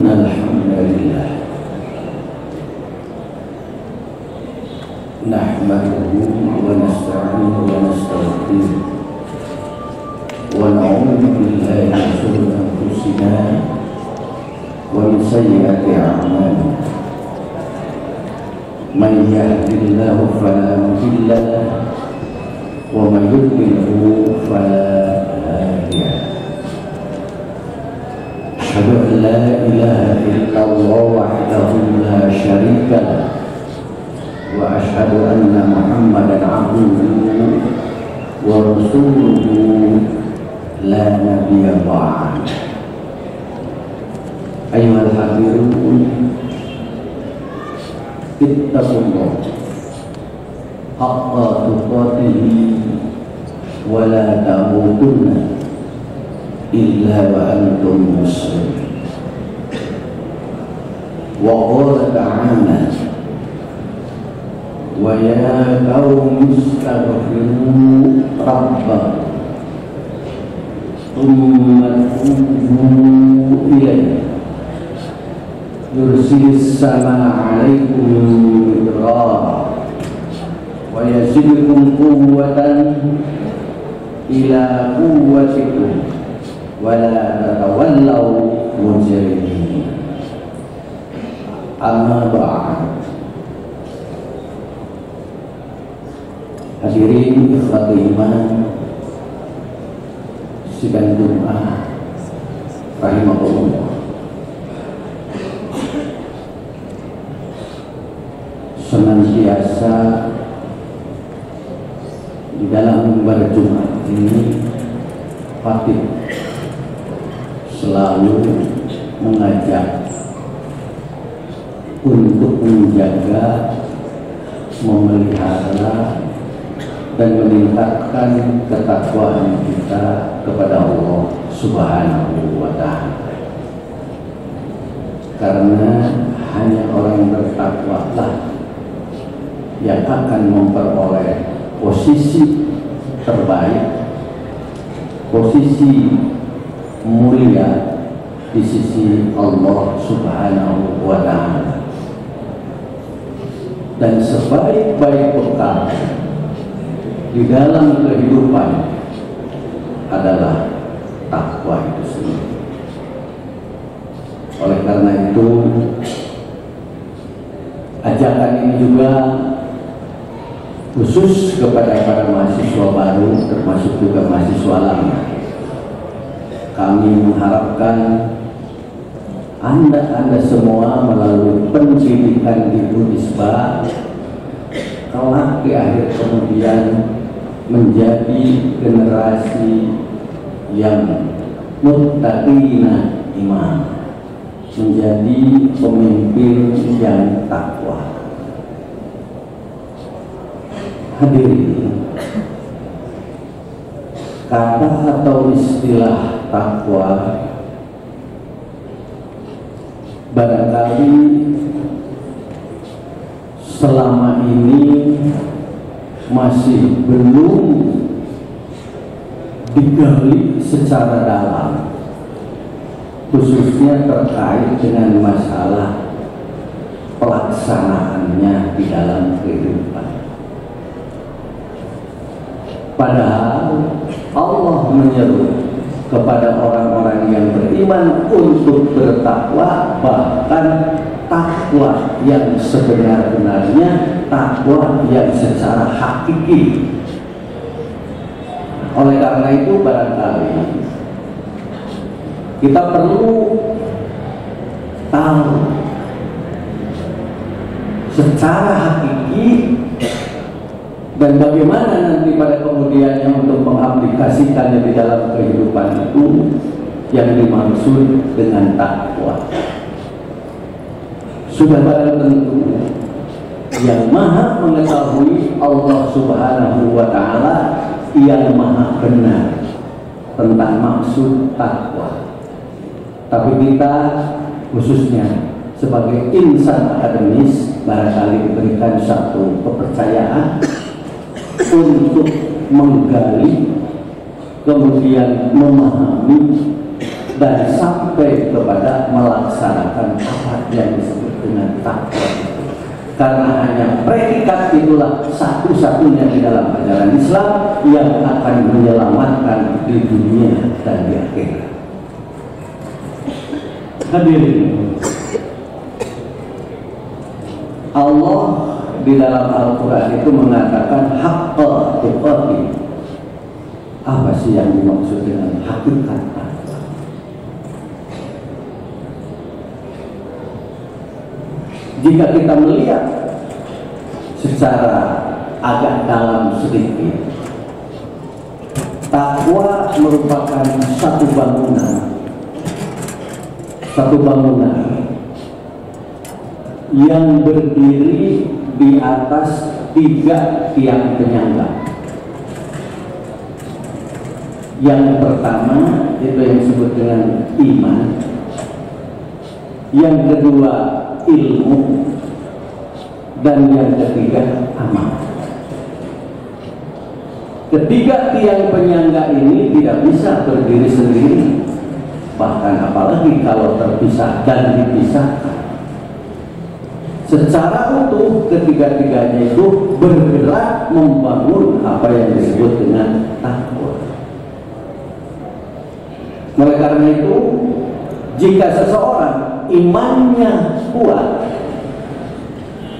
Alhamdulillah nahmaduhu wa nasta'inuhu wa nastaghfiruh wa na'udzu billahi min shururi anfusina wa min sayyiati a'malina man yahdihillahu fala mudilla lahu wa man yudlilhu fala hadiya lahu. Asyhadu an la ilaha illallah wahdahu la syarika lahu wa asyhadu anna Muhammadan abduhu wa rasuluhu la nabiyya ba'd. Ayyuhal hadirun, ittaqullah haqqa tuqatih wa la tamutunna illa wa antum muslimun. Wa qala ta'ala wa ya qaumi astaghfiru rabbakum thumma tubu ilayhi yursilis samaa 'alaikum midrara wa yazidkum quwwatan ila quwwatikum wala tatawallaw mujrimin. Amma ba'd. Hadirin ikhwati iman sidang Jumat rahimahullah. Senantiasa di dalam berjumat ini patut selalu mengajak untuk menjaga, memelihara dan meningkatkan ketakwaan kita kepada Allah Subhanahu wa Ta'ala. Karena hanya orang yang bertakwa lah yang akan memperoleh posisi terbaik, posisi mulia di sisi Allah Subhanahu wa Ta'ala. Dan sebaik-baik bekal di dalam kehidupan adalah takwa itu sendiri. Oleh karena itu, ajakan ini juga khusus kepada para mahasiswa baru, termasuk juga mahasiswa lama. Kami mengharapkan Anda semua melalui pendidikan di Unisba kelak di akhir kemudian menjadi generasi yang muttaqina imam, menjadi pemimpin yang takwa. Hadirin, kata atau istilah takwa barangkali selama ini masih belum digali secara dalam, khususnya terkait dengan masalah pelaksanaannya di dalam kehidupan. Padahal Allah menyeru kepada orang-orang yang beriman untuk bertakwa, bahkan takwa yang sebenar-benarnya, takwa yang secara hakiki. Oleh karena itu barangkali kita perlu tahu secara hakiki dan bagaimana nanti pada kemudiannya untuk mengaplikasikannya di dalam kehidupan itu yang dimaksud dengan takwa. Sudah barang tentu yang maha mengetahui Allah Subhanahu wa Ta'ala yang maha benar tentang maksud takwa. Tapi kita khususnya sebagai insan akademis barangkali diberikan satu kepercayaan untuk menggali, kemudian memahami dan sampai kepada melaksanakan apa yang disebut dengan takwa. Karena hanya predikat itulah satu-satunya di dalam ajaran Islam yang akan menyelamatkan di dunia dan di akhirat. Hadirin, Allah di dalam Al-Quran itu mengatakan haqqa tuqatih. Apa sih yang dimaksud dengan hakikat? Jika kita melihat secara agak dalam sedikit, takwa merupakan satu bangunan yang berdiri di atas 3 tiang penyangga. Yang pertama itu yang disebut dengan iman, yang kedua ilmu, dan yang ketiga amal. Ketiga tiang penyangga ini tidak bisa berdiri sendiri, bahkan apalagi kalau terpisah dan dipisahkan. Secara utuh ketiga-tiganya itu bergerak membangun apa yang disebut dengan takwa. Oleh karena itu, jika seseorang imannya kuat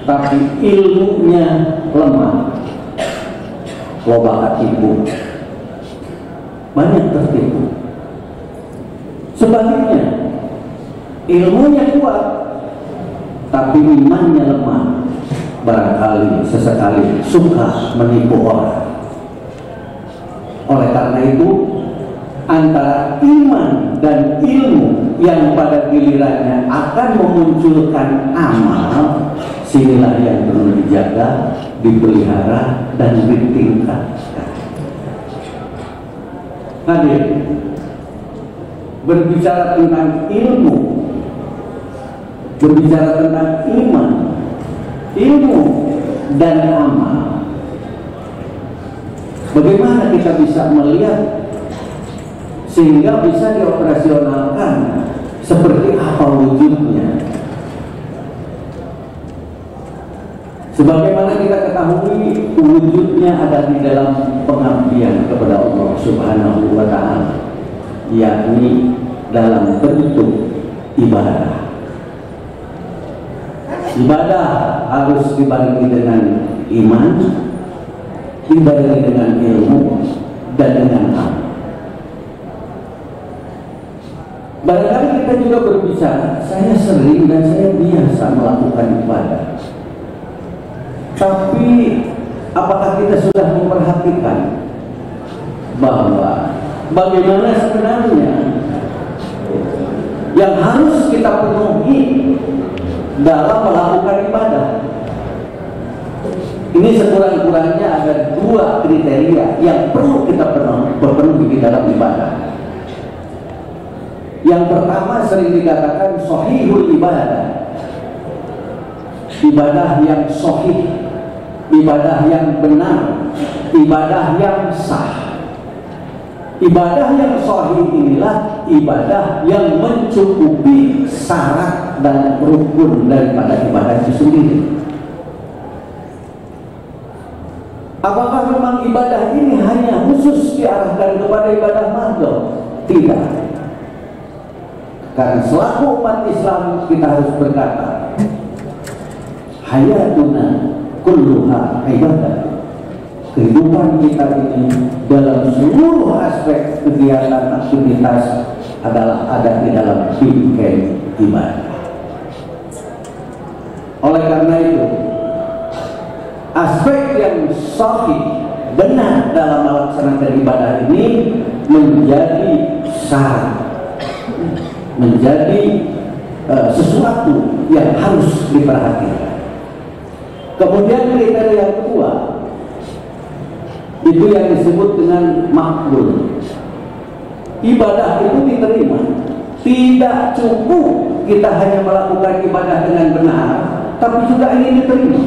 tapi ilmunya lemah, loba tipu, banyak tertipu. Sebaliknya, ilmunya kuat tapi imannya lemah, barangkali sesekali suka menipu orang. Oleh karena itu, antara iman dan ilmu yang pada gilirannya akan memunculkan amal, sinilah yang perlu dijaga, dipelihara, dan ditingkatkan. Hadir, berbicara tentang ilmu, berbicara tentang iman, ilmu dan amal, bagaimana kita bisa melihat sehingga bisa dioperasionalkan seperti apa wujudnya? Sebagaimana kita ketahui, wujudnya ada di dalam pengabdian kepada Allah Subhanahu wa Ta'ala, yakni dalam bentuk ibadah. Ibadah harus dibarengi dengan iman, dibarengi dengan ilmu, dan dengan amal. Barangkali kita juga berbicara, saya sering dan saya biasa melakukan ibadah. Tapi apakah kita sudah memperhatikan bahwa bagaimana sebenarnya yang harus kita penuhi dalam melakukan ibadah? Ini sekurang-kurangnya ada 2 kriteria yang perlu kita penuhi di dalam ibadah. Yang pertama sering dikatakan sahihul ibadah, ibadah yang sahih, ibadah yang benar, ibadah yang sah. Ibadah yang sahih inilah ibadah yang mencukupi syarat dan rukun daripada ibadah itu sendiri. Apakah memang ibadah ini hanya khusus diarahkan kepada ibadah madhab? Tidak. Karena selaku umat Islam kita harus berkata, hayatuna kulluha ibadah. Kehidupan kita ini dalam seluruh aspek kegiatan aktivitas adalah ada di dalam bingkai ibadah. Oleh karena itu, aspek yang sahih benar dalam melaksanakan ibadah ini menjadi syarat, menjadi sesuatu yang harus diperhatikan. Kemudian kriteria kedua itu yang disebut dengan makbul. Ibadah itu diterima. Tidak cukup kita hanya melakukan ibadah dengan benar, tapi juga ini diterima.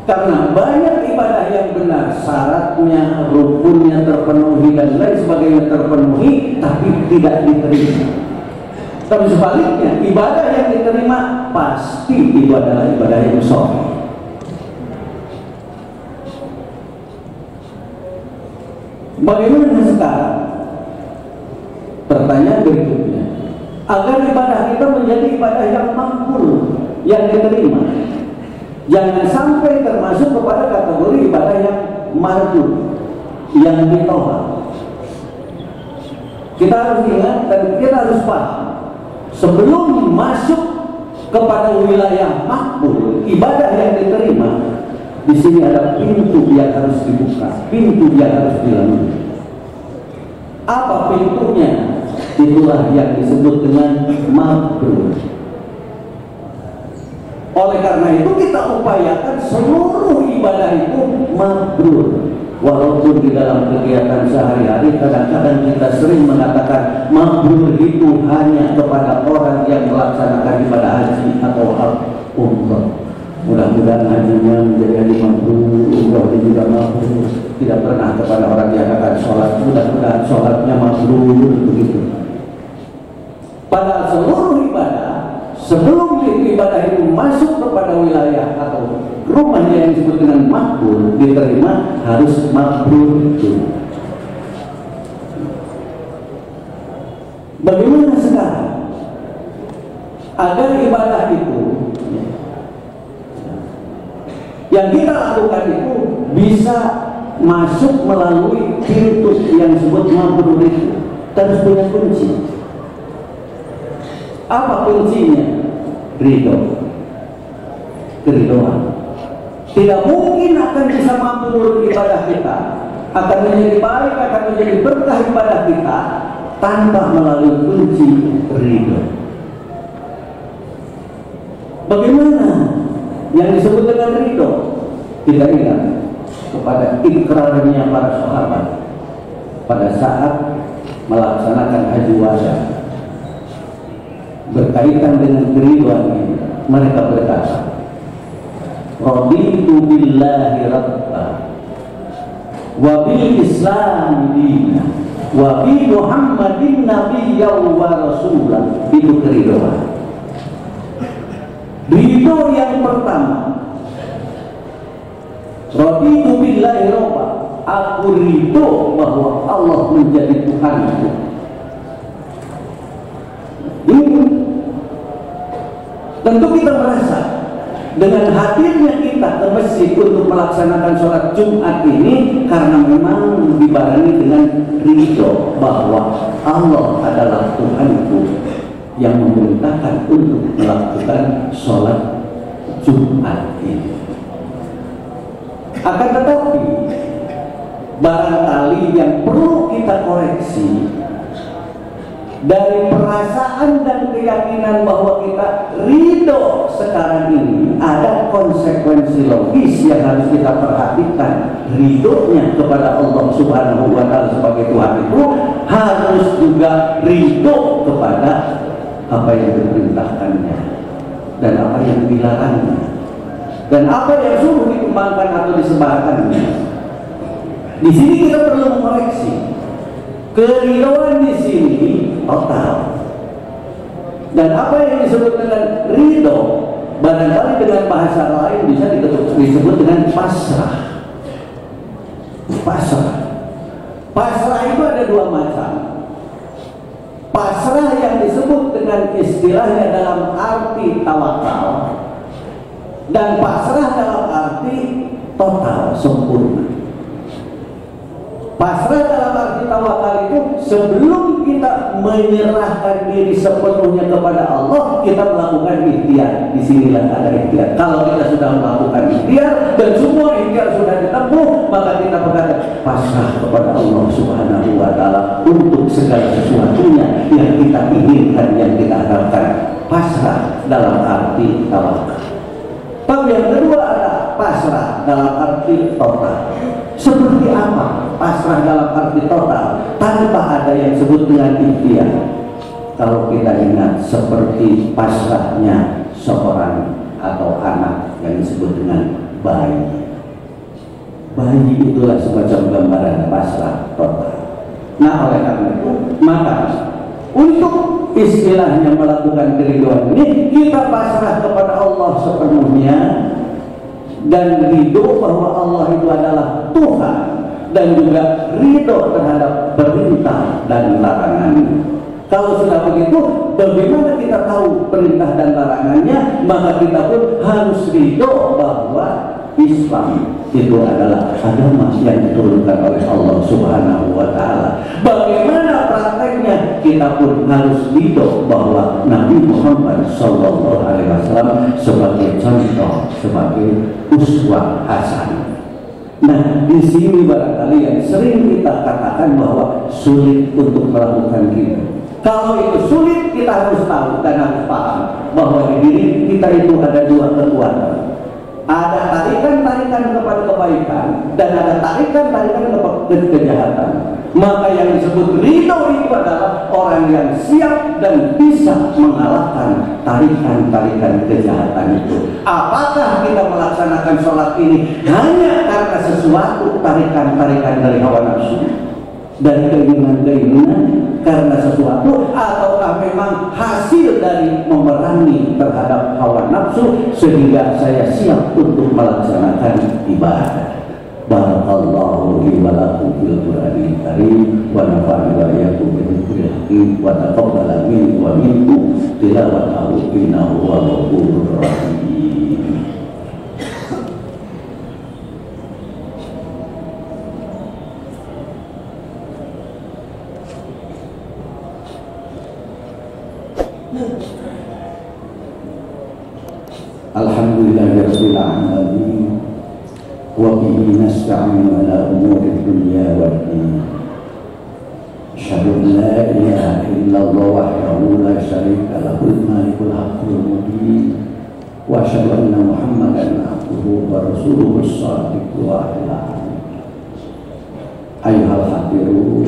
Karena banyak ibadah ibadah yang benar, syaratnya, rukunnya terpenuhi dan lain sebagainya terpenuhi, tapi tidak diterima. Tapi sebaliknya, ibadah yang diterima pasti ibadah yang sahih. Bagaimana sekarang? Pertanyaan berikutnya, agar ibadah kita menjadi ibadah yang makbul, yang diterima, jangan sampai termasuk kepada kategori ibadah yang mardud, yang ditolak. Kita harus ingat dan kita harus paham, sebelum masuk kepada wilayah makbul, ibadah yang diterima, di sini ada pintu yang harus dibuka, pintu yang harus dilalui. Apa pintunya? Itulah yang disebut dengan mabrur. Oleh karena itu kita upayakan seluruh ibadah itu mabrur. Walaupun di dalam kegiatan sehari-hari kadang-kadang kita sering mengatakan mabrur itu hanya kepada orang yang melaksanakan ibadah haji atau umrah. Mudah-mudahan hajinya menjadi haji mabrur, umrahnya juga mabrur. Tidak pernah kepada orang yang akan sholat, mudah-mudahan sholatnya mabrur, begitu. Padahal seluruh ibadah, sebelum ibadah itu masuk kepada wilayah atau rumahnya yang disebut dengan makbul, diterima, harus mabrur itu. Bagaimana sekarang agar ibadah itu yang kita lakukan itu bisa masuk melalui pintu yang disebut mabrur itu? Terus punya kunci. Apa kuncinya? Ridho, keridoan. Tidak mungkin akan bisa mabrur ibadah kita, akan menjadi baik, akan menjadi berkah ibadah kita tanpa melalui kunci ridho. Bagaimana yang disebut dengan ridho? Kita ingat kepada ikrarnya para sahabat pada saat melaksanakan haji wada. Berkaitan dengan keriduan ini, mereka berkata, raditu billahi rabba wa bil islam dina wa bi muhammadin nabiyyan wa rasulah. Itu keriduan. Ridho yang pertama, raditu billahi rabba, aku ridho bahwa Allah menjadi Tuhanku. Tentu kita merasa dengan hadirnya kita ke masjid untuk melaksanakan sholat Jumat ini karena memang dibarengi dengan ridho bahwa Allah adalah Tuhanku yang memerintahkan untuk melakukan sholat Jumat ini. Akan tetapi barangkali yang perlu kita koreksi dari perasaan dan keyakinan bahwa kita ridho sekarang ini, ada konsekuensi logis yang harus kita perhatikan. Ridhonya kepada Allah Subhanahu wa Ta'ala sebagai Tuhan itu harus juga ridho kepada apa yang diperintahkannya dan apa yang dilarangnya dan apa yang suruh dikembangkan atau disebarkannya. Di sini kita perlu mengoreksi. Keridhoan di sini total. Dan apa yang disebut dengan ridho, barangkali dengan bahasa lain bisa disebut dengan pasrah. Pasrah. Pasrah itu ada dua macam. Pasrah yang disebut dengan istilahnya dalam arti tawakal, dan pasrah dalam arti total, sempurna. Pasrah dalam arti tawakal itu sebelum kita menyerahkan diri sepenuhnya kepada Allah, kita melakukan ikhtiar. Disinilah ada ikhtiar. Kalau kita sudah melakukan ikhtiar dan semua ikhtiar sudah ditempuh, maka kita berkata pasrah kepada Allah Subhanahu wa Ta'ala untuk segala sesuatunya yang kita inginkan, yang kita harapkan. Pasrah dalam arti tawakal. Tapi yang kedua ada pasrah dalam arti total. Seperti apa pasrah dalam arti total tanpa ada yang disebut dengan ikhtiar? Kalau kita ingat seperti pasrahnya seorang atau anak yang disebut dengan bayi. bayi itulah semacam gambaran pasrah total. Nah, oleh karena itu, maka untuk istilahnya melakukan keriduan ini, kita pasrah kepada Allah sepenuhnya dan ridho bahwa Allah itu adalah Tuhan, dan juga ridho terhadap perintah dan larangan. Kalau sudah begitu, bagaimana kita tahu perintah dan larangannya? Maka kita pun harus ridho bahwa Islam itu adalah agama yang diturunkan oleh Allah Subhanahu wa Ta'ala. Bagaimana prakteknya? Kita pun harus ridho bahwa Nabi Muhammad Sallallahu Alaihi Wasallam sebagai contoh, sebagai uswah hasanah. Nah, di sini barangkali yang sering kita katakan bahwa sulit untuk melakukan itu. Kalau itu sulit, kita harus tahu dan harus paham bahwa di diri kita itu ada dua kekuatan. Ada tarikan-tarikan kepada kebaikan dan ada tarikan-tarikan kepada kejahatan. Maka yang disebut ridho itu adalah orang yang siap dan bisa mengalahkan tarikan-tarikan kejahatan itu. Apakah kita melaksanakan sholat ini hanya karena sesuatu tarikan-tarikan dari hawa nafsu, dari keinginan-keinginan karena sesuatu, ataukah memang hasil dari memerangi terhadap hawa nafsu sehingga saya siap untuk melaksanakan ibadah. Barakallahu li wa lakum fil Qur'anil Karim wa nafa'ani wa iyyakum bi dzikril hakim wa taqabbala minni wa minkum tilawatahu innahu huwal ghafurur rahim. Alhamdulillahirabbil alamin wa bihi nasta'inu ala umuri dunya waddin. Asyhadu an la ilaha illallah wahdahu la syarika lahul malikul haqqul mubin wa asyhadu anna Muhammadan abduhu wa rasuluhu shadiqul wa'id. Ayyuhal hadirun,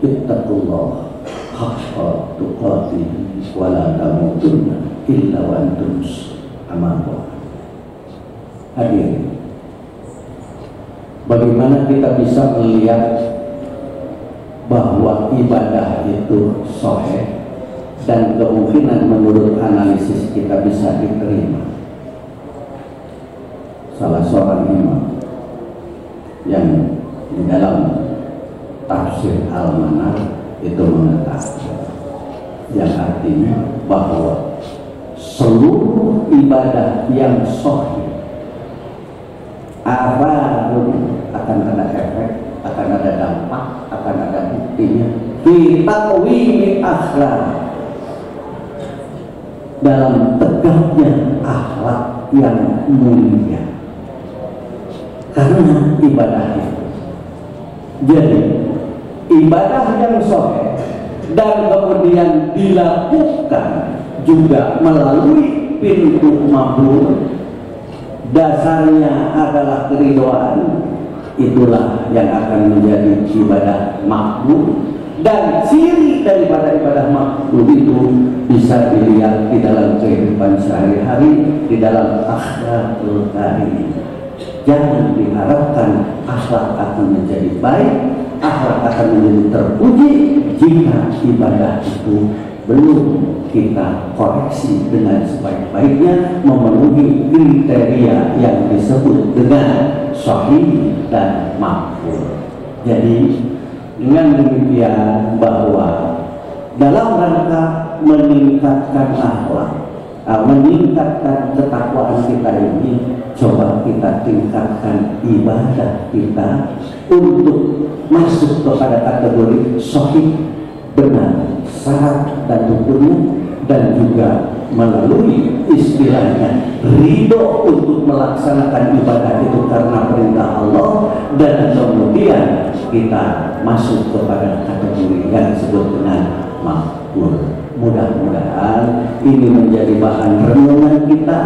ittaqullah haqqa tuqatih wa la tamutunna illa wa antum muslimun. Hadirin, bagaimana kita bisa melihat bahwa ibadah itu sahih dan kemungkinan menurut analisis kita bisa diterima? Salah seorang imam yang di dalam tafsir Al-Manar itu mengatakan, yang artinya bahwa seluruh ibadah yang sahih akan ada efek, akan ada dampak, akan ada buktinya. Kita wimi akhlak, dalam tegaknya akhlak yang mulia karena ibadah itu. Jadi ibadah yang sahih dan kemudian dilakukan juga melalui pintu mabrur, dasarnya adalah keridhaan, itulah yang akan menjadi ibadah makbul. Dan ciri daripada ibadah makbul itu bisa dilihat di dalam kehidupan sehari-hari, di dalam akhlakul karim. Jangan diharapkan akhlak akan menjadi baik, akhlak akan menjadi terpuji jika ibadah itu belum kita koreksi dengan sebaik-baiknya, memenuhi kriteria yang disebut dengan sahih dan makbul. Jadi dengan demikian bahwa dalam rangka meningkatkan akhlak, meningkatkan ketakwaan kita ini, coba kita tingkatkan ibadah kita untuk masuk kepada kategori sahih, benar, syarat dan rukunnya, dan juga melalui istilahnya ridho untuk melaksanakan ibadah itu karena perintah Allah, dan kemudian kita masuk kepada kategori yang disebut dengan makbul. Mudah-mudahan ini menjadi bahan renungan kita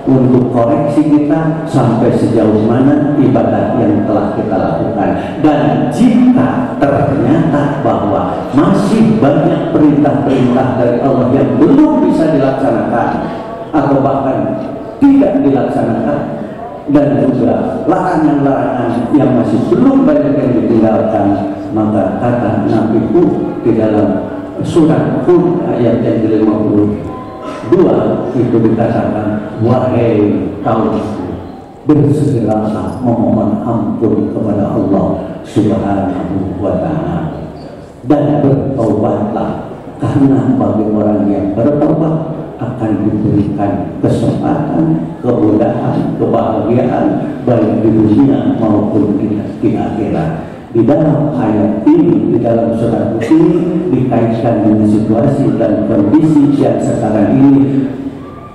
untuk koreksi kita sampai sejauh mana ibadah yang telah kita lakukan. Dan jika ternyata bahwa masih banyak perintah-perintah dari Allah yang belum bisa dilaksanakan atau bahkan tidak dilaksanakan, dan juga larangan-larangan yang masih belum banyak yang ditinggalkan, maka kata Nabi Hud di dalam surat Hud ayat yang ke-52 itu dikatakan, wahai kaumku, bersegeralah memohon ampun kepada Allah Subhanahu wa Ta'ala dan bertaubatlah, karena bagi orang yang bertaubat akan diberikan kesempatan, kemudahan, kebahagiaan baik di dunia maupun di akhirat. Di dalam ayat ini, di dalam surat ini dikaitkan dengan situasi dan kondisi yang sekarang ini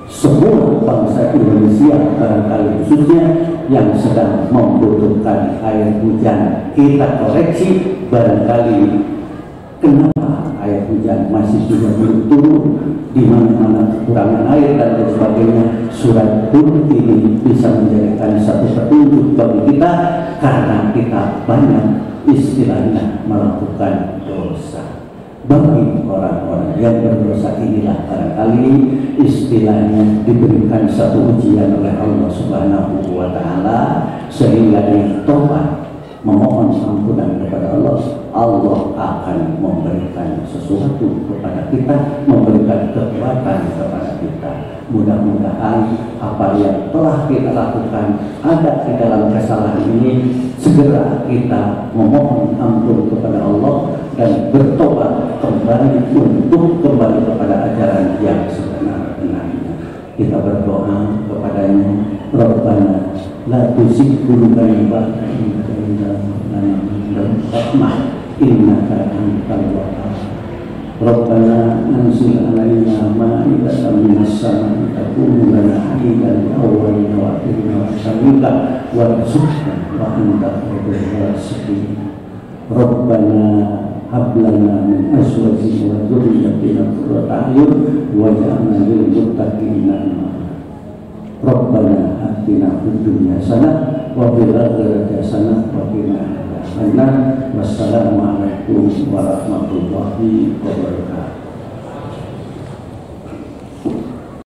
semua bangsa Indonesia barangkali khususnya yang sedang membutuhkan air hujan. Kita koreksi barangkali kenapa air hujan masih juga belum turun, di mana-mana kekurangan air dan lain sebagainya. Surat Hud ini bisa menjadikan satu petunjuk bagi kita, karena kita banyak istilahnya melakukan dosa. Bagi orang-orang yang berdosa inilah barangkali istilahnya diberikan satu ujian oleh Allah Subhanahu wa Ta'ala, sehingga dia tobat memohon ampunan kepada Allah. Allah akan memberikan sesuatu kepada kita, memberikan kekuatan kepada kita. Mudah-mudahan apa yang telah kita lakukan ada di dalam kesalahan ini, segera kita memohon ampun kepada Allah dan bertobat kembali untuk kembali kepada ajaran yang sebenar-benarnya. Kita berdoa kepadanya, Rabbana la tuzigh qulubana ba'da idh hadaytana innaka antal wahhab. Rabbana anzil 'alaina ma'idatan minas sama'i takunu lana 'iidan awwalina wa akhirina wa asyhadu warzuqna wa anta khairur raziqin. Rabbana hab lana min azwajina wa dhurriyyatina qurrata a'yun waj'alna lil muttaqina imama. Rabbana atina fid dunya hasanah wa fil akhirati hasanah wa qina adzabannar. Wassalamu alaikum warahmatullahi wabarakatuh.